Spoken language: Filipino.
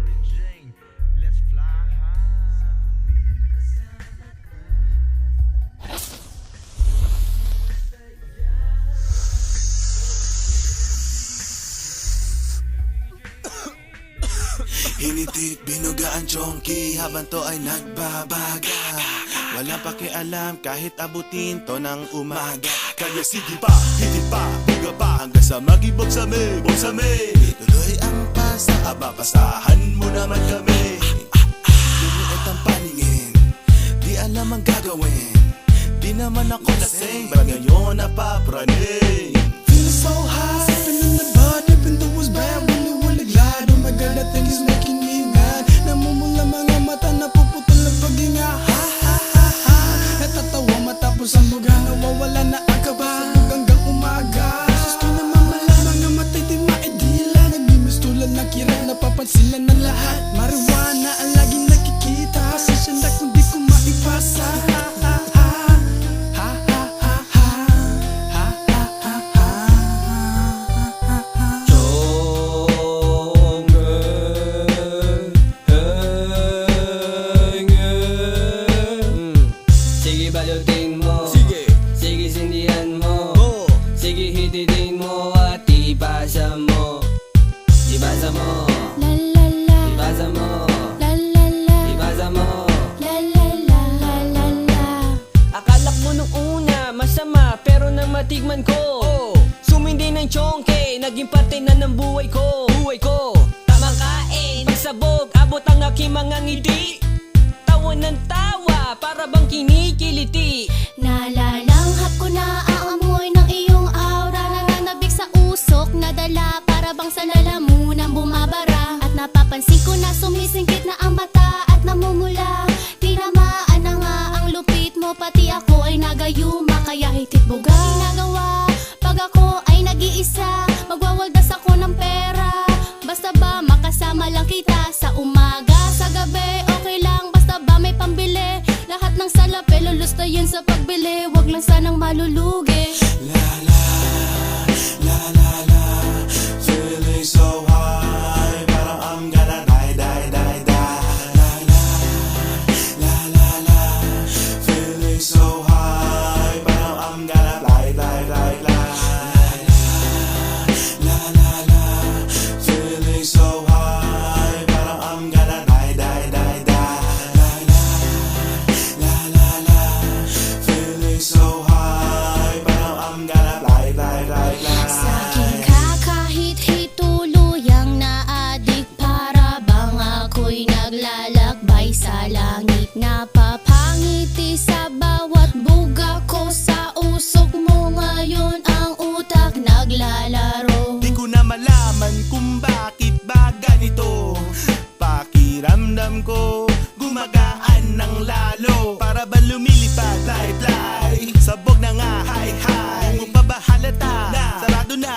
Mary Jane, let's fly high. Hinitik, binuga ang chonky habang to ay nagbabaga. Walang pakialam kahit abutin to ng umaga. Kaya sige pa, hiti pa, buga pa hanggang sa mag-ibog sa me, bogsame. Tuloy ang pasa, pasahan mo naman kami. Lumuot ang paningin, di alam ang gagawin. Di naman ako lasing, pero ngayon napapraning. Feeling so high, sipping in the bar, dipping through his bad, really wanna glide. Oh my God, that thing is making me mad. Namumula mga mata, napuputol na paghinga. Ha ha ha ha. Natatawa matapos ang buga, nawawala na ang kaba. Sabog hanggang umaga. Sus ko na mamala, mga matay di maedila. Nagmimistulan na kirap, napapansin lang ng lahat. Marijuana ang laging nakikita. Pasensya na kung di ko maipasa. Ha ha ha. Ha ha ha ha. Ha ha ha ha. Sige balutin mo, Sige, sige sindihan mo, go! sige hititin mo at ipasa mo. Ipasa mo, La la la, ipasa mo, la la la, ipasa mo. la la la, la la la. Akalak mo nung una masama pero nang matigman ko, sumindi ng chonke, naging parte na ng buhay ko. Tamang kain, pagsabog, abot ang aking mga ngiti. Tawa ng tawa, para bang kinikiliti. Nalalanghap ko na ang amoy ng iyong aura. Nananabik sa usok na dala, para bang sa lalamunan bumabara. At napapansin ko na sumisingkit na ang mata at namumula. Tinamaan na nga ang lupit mo, pati ako ay nagayuma. Kaya hitit buga ginagawa pag ako ay nag-iisa. Magwawaldas ako ng pera, basta ba makasama lang kita. Sa umaga, sa gabi, okay lang, basta ba may pambili. Lahat ng salapi lulustayin sa pagbili, wag lang sanang malulugi. La la, la la la, feeling so high, parang I'm gonna die, die, die, die. La la, la la la, feeling so high, parang I'm gonna fly, fly, fly, fly. La la la, feeling so high, parang I'm gonna die, die, die, die. La la la, feeling so high, parang I'm gonna fly, fly, fly, fly. Sa aking kakahit-hit tuluyang naadik, para bang ako'y naglalakbay sa langit. Napapangiti sa bawat buga ko, sa usok mo ngayon ang utak naglalaro. Di ko na malaman kung bakit ba ganito. Pakiramdam ko gumagaan ng lalo, para ba lumilipad, fly, fly. Sabog na nga, high, high. Di mo pa ba halata na sarado na